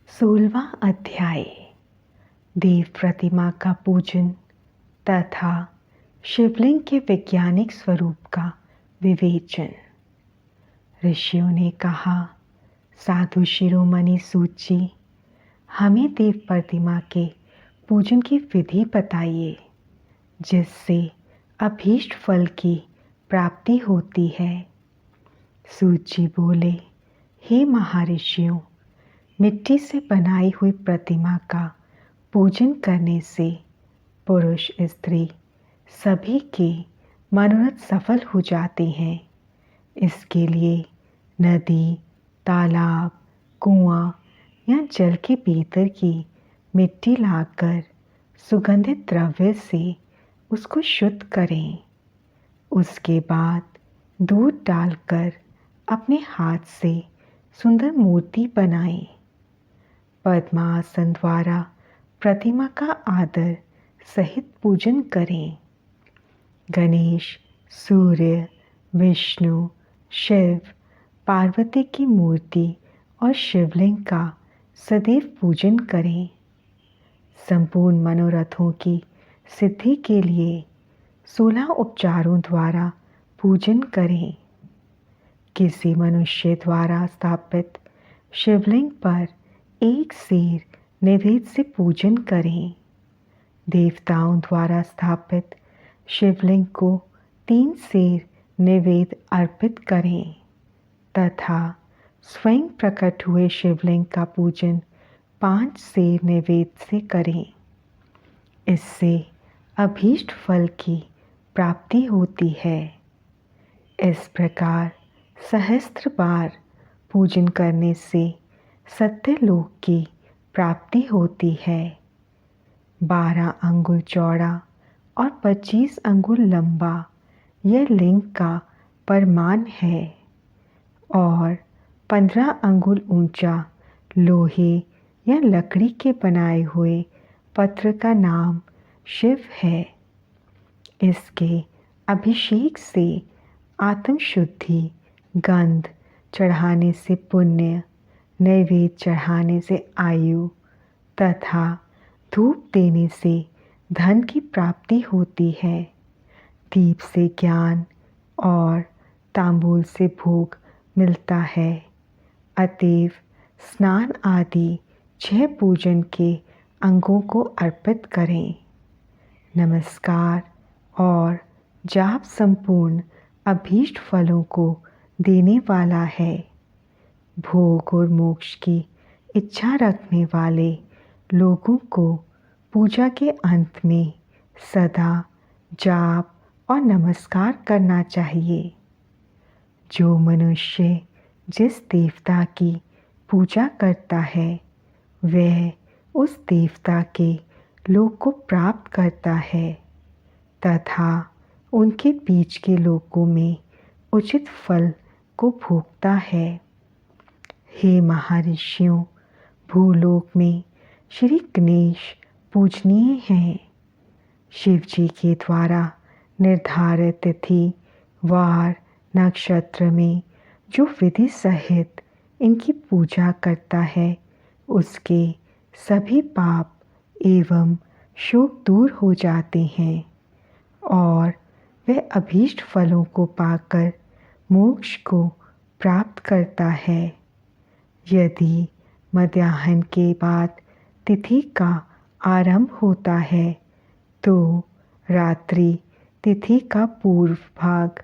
16वां अध्याय देव प्रतिमा का पूजन तथा शिवलिंग के वैज्ञानिक स्वरूप का विवेचन। ऋषियों ने कहा, साधु शिरोमणि सूत जी, हमें देव प्रतिमा के पूजन की विधि बताइए जिससे अभीष्ट फल की प्राप्ति होती है। सूत जी बोले, हे महर्षियों, मिट्टी से बनाई हुई प्रतिमा का पूजन करने से पुरुष स्त्री सभी के मनोरथ सफल हो जाते हैं। इसके लिए नदी, तालाब, कुआं या जल के भीतर की मिट्टी लाकर सुगंधित द्रव्य से उसको शुद्ध करें। उसके बाद दूध डालकर अपने हाथ से सुंदर मूर्ति बनाएं। पद्मासन द्वारा प्रतिमा का आदर सहित पूजन करें। गणेश, सूर्य, विष्णु, शिव, पार्वती की मूर्ति और शिवलिंग का सदैव पूजन करें। संपूर्ण मनोरथों की सिद्धि के लिए 16 उपचारों द्वारा पूजन करें। किसी मनुष्य द्वारा स्थापित शिवलिंग पर एक सेर नैवेद्य से पूजन करें। देवताओं द्वारा स्थापित शिवलिंग को 3 सेर नैवेद्य अर्पित करें तथा स्वयं प्रकट हुए शिवलिंग का पूजन 5 सेर नैवेद्य से करें। इससे अभीष्ट फल की प्राप्ति होती है। इस प्रकार सहस्त्र बार पूजन करने से सत्यलोक की प्राप्ति होती है। 12 अंगुल चौड़ा और 25 अंगुल लंबा यह लिंग का परिमाण है और 15 अंगुल ऊंचा लोहे या लकड़ी के बनाए हुए पत्र का नाम शिव है। इसके अभिषेक से आत्मशुद्धि, गंध चढ़ाने से पुण्य, नैवेद्य चढ़ाने से आयु तथा धूप देने से धन की प्राप्ति होती है। दीप से ज्ञान और तांबूल से भोग मिलता है। अतएव स्नान आदि 6 पूजन के अंगों को अर्पित करें। नमस्कार और जाप संपूर्ण अभीष्ट फलों को देने वाला है। भोग और मोक्ष की इच्छा रखने वाले लोगों को पूजा के अंत में सदा जाप और नमस्कार करना चाहिए। जो मनुष्य जिस देवता की पूजा करता है वह उस देवता के लोक को प्राप्त करता है तथा उनके बीच के लोकों में उचित फल को भोगता है। हे महर्षियों, भूलोक में श्री गणेश पूजनीय हैं। शिव जी के द्वारा निर्धारित तिथि, वार, नक्षत्र में जो विधि सहित इनकी पूजा करता है उसके सभी पाप एवं शोक दूर हो जाते हैं और वह अभीष्ट फलों को पाकर मोक्ष को प्राप्त करता है। यदि मध्याह्न के बाद तिथि का आरंभ होता है तो रात्रि तिथि का पूर्व भाग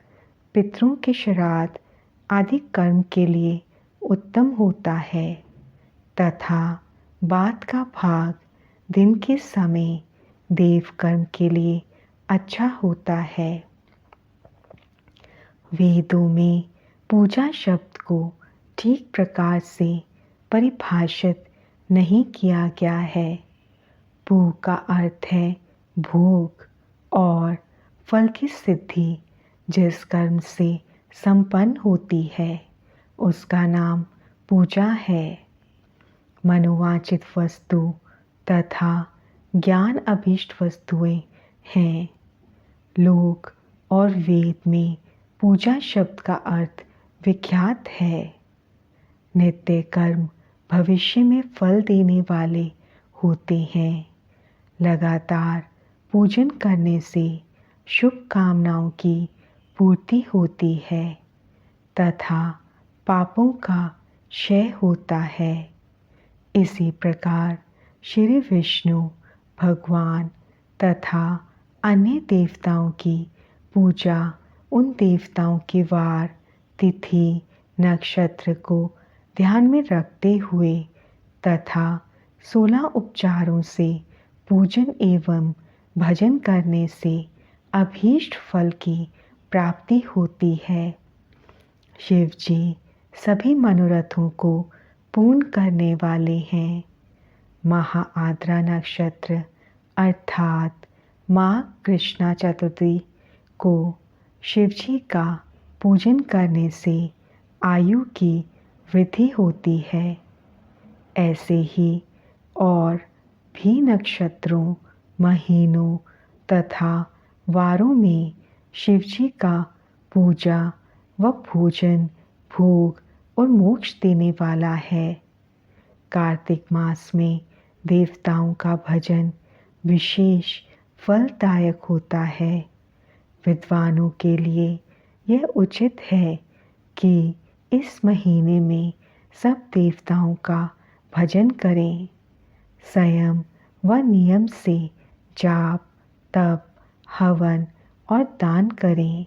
पितरों के श्राद्ध आदि कर्म के लिए उत्तम होता है तथा बाद का भाग दिन के समय देव कर्म के लिए अच्छा होता है। वेदों में पूजा शब्द को ठीक प्रकार से परिभाषित नहीं किया गया है। पू का अर्थ है भोग और फल की सिद्धि। जिस कर्म से संपन्न होती है उसका नाम पूजा है। मनोवांछित वस्तु तथा ज्ञान अभीष्ट वस्तुएं हैं। लोक और वेद में पूजा शब्द का अर्थ विख्यात है। नित्य कर्म भविष्य में फल देने वाले होते हैं। लगातार पूजन करने से शुभ कामनाओं की पूर्ति होती है तथा पापों का क्षय होता है। इसी प्रकार श्री विष्णु भगवान तथा अन्य देवताओं की पूजा उन देवताओं के वार, तिथि, नक्षत्र को ध्यान में रखते हुए तथा 16 उपचारों से पूजन एवं भजन करने से अभीष्ट फल की प्राप्ति होती है। शिव जी सभी मनोरथों को पूर्ण करने वाले हैं। महाआद्रा नक्षत्र अर्थात माघ कृष्णा चतुर्थी को शिवजी का पूजन करने से आयु की वृद्धि होती है। ऐसे ही और भी नक्षत्रों, महीनों तथा वारों में शिवजी का पूजा व भोजन, भोग और मोक्ष देने वाला है। कार्तिक मास में देवताओं का भजन विशेष फलदायक होता है। विद्वानों के लिए यह उचित है कि इस महीने में सब देवताओं का भजन करें। संयम व नियम से जाप, तप, हवन और दान करें,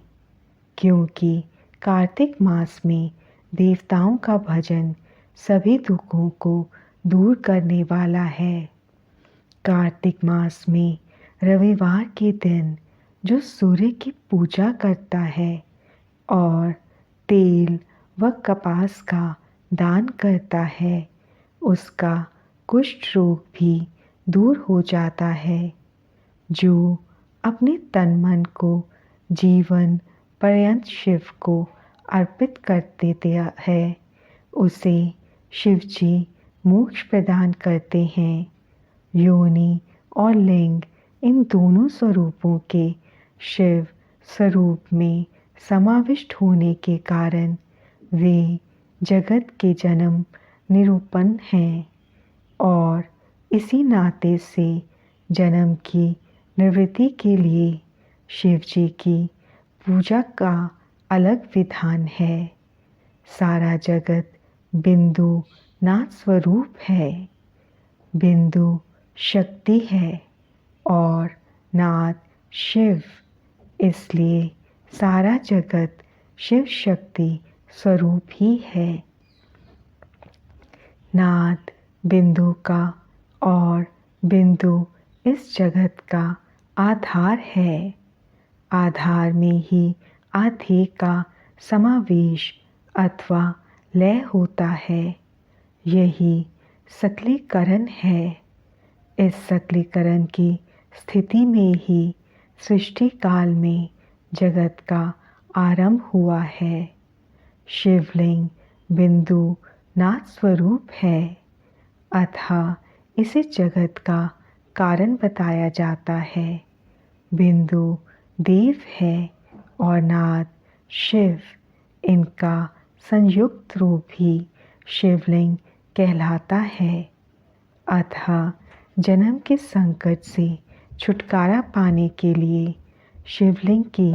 क्योंकि कार्तिक मास में देवताओं का भजन सभी दुखों को दूर करने वाला है। कार्तिक मास में रविवार के दिन जो सूर्य की पूजा करता है और तेल व कपास का दान करता है, उसका कुष्ठ रोग भी दूर हो जाता है। जो अपने तन मन को जीवन पर्यंत शिव को अर्पित कर देते है, उसे शिवजी मोक्ष प्रदान करते हैं। योनि और लिंग इन दोनों स्वरूपों के शिव स्वरूप में समाविष्ट होने के कारण वे जगत के जन्म निरूपण हैं और इसी नाते से जन्म की निवृत्ति के लिए शिवजी की पूजा का अलग विधान है। सारा जगत बिंदु नाथ स्वरूप है। बिंदु शक्ति है और नाथ शिव, इसलिए सारा जगत शिव शक्ति स्वरूप ही है। नाद बिंदु का और बिंदु इस जगत का आधार है। आधार में ही आधे का समावेश अथवा लय होता है। यही सकलीकरण है। इस सकलीकरण की स्थिति में ही सृष्टि काल में जगत का आरंभ हुआ है। शिवलिंग बिंदु नाथ स्वरूप है, अतः इसे जगत का कारण बताया जाता है। बिंदु देव है और नाथ शिव, इनका संयुक्त रूप ही शिवलिंग कहलाता है। अतः जन्म के संकट से छुटकारा पाने के लिए शिवलिंग की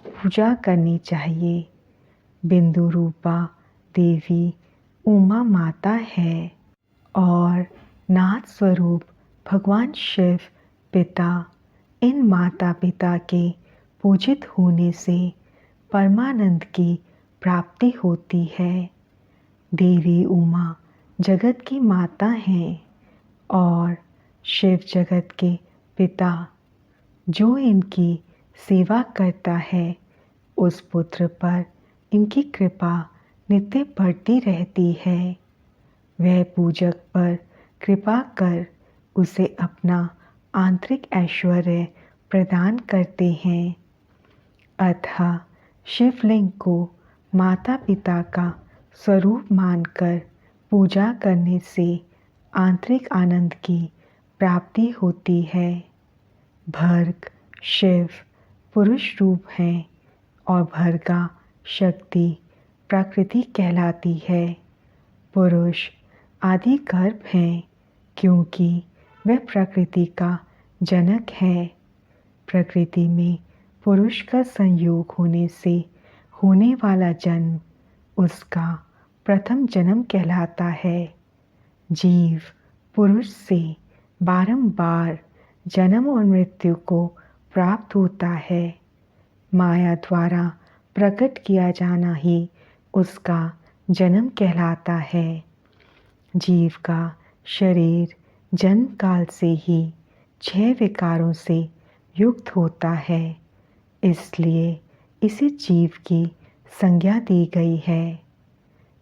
पूजा करनी चाहिए। बिंदु रूपा देवी उमा माता है और नाथ स्वरूप भगवान शिव पिता। इन माता पिता के पूजित होने से परमानंद की प्राप्ति होती है। देवी उमा जगत की माता हैं और शिव जगत के पिता। जो इनकी सेवा करता है, उस पुत्र पर इनकी कृपा नित्य बढ़ती रहती है। वह पूजक पर कृपा कर उसे अपना आंतरिक ऐश्वर्य प्रदान करते हैं। अतः शिवलिंग को माता पिता का स्वरूप मानकर पूजा करने से आंतरिक आनंद की प्राप्ति होती है। भर्ग शिव पुरुष रूप हैं और भर्गा शक्ति प्रकृति कहलाती है। पुरुष आदि गर्भ हैं, क्योंकि वह प्रकृति का जनक है। प्रकृति में पुरुष का संयोग होने से होने वाला जन्म उसका प्रथम जन्म कहलाता है। जीव पुरुष से बारंबार जन्म और मृत्यु को प्राप्त होता है। माया द्वारा प्रकट किया जाना ही उसका जन्म कहलाता है। जीव का शरीर जन्म काल से ही 6 विकारों से युक्त होता है, इसलिए इसे जीव की संज्ञा दी गई है।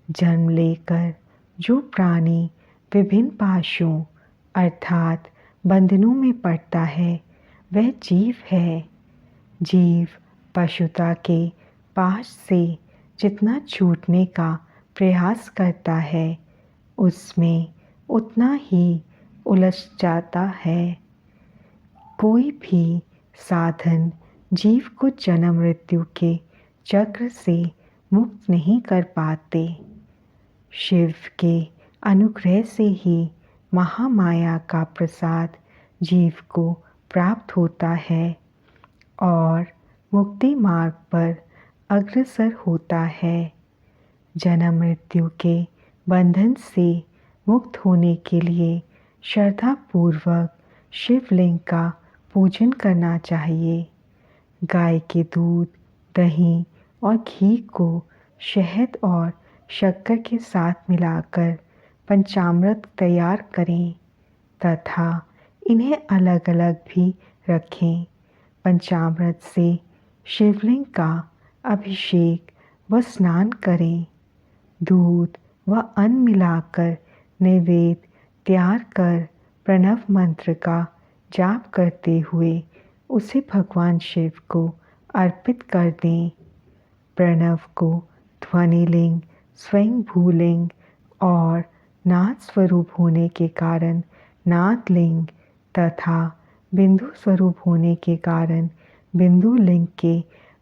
जन्म लेकर जो प्राणी विभिन्न पाशों अर्थात बंधनों में पड़ता है वह जीव है। जीव पशुता के पाश से जितना छूटने का प्रयास करता है उसमें उतना ही उलझ जाता है। कोई भी साधन जीव को जन्म मृत्यु के चक्र से मुक्त नहीं कर पाते। शिव के अनुग्रह से ही महामाया का प्रसाद जीव को प्राप्त होता है और मुक्ति मार्ग पर अग्रसर होता है। जन्म मृत्यु के बंधन से मुक्त होने के लिए श्रद्धापूर्वक शिवलिंग का पूजन करना चाहिए। गाय के दूध, दही और घी को शहद और शक्कर के साथ मिलाकर पंचामृत तैयार करें तथा इन्हें अलग अलग भी रखें। पंचामृत से शिवलिंग का अभिषेक व स्नान करें। दूध व अन्न मिलाकर नैवेद्य तैयार कर प्रणव मंत्र का जाप करते हुए उसे भगवान शिव को अर्पित कर दें। प्रणव को ध्वनिलिंग, स्वयं भूलिंग और नाद स्वरूप होने के कारण नादलिंग तथा बिंदु स्वरूप होने के कारण बिंदु लिंग के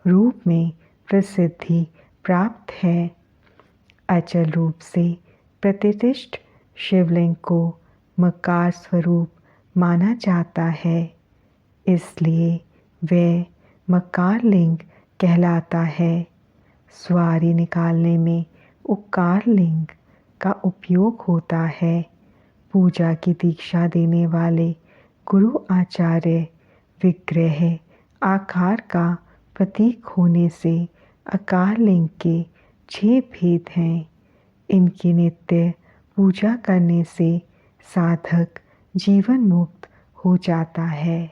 रूप में प्रसिद्धि प्राप्त है। अचल रूप से प्रतिष्ठित शिवलिंग को मकार स्वरूप माना जाता है, इसलिए वह मकार लिंग कहलाता है। स्वारी निकालने में उकार लिंग का उपयोग होता है। पूजा की दीक्षा देने वाले गुरु आचार्य विग्रह आकार का प्रतीक होने से आकार लिंग के 6 भेद हैं। इनकी नित्य पूजा करने से साधक जीवन मुक्त हो जाता है।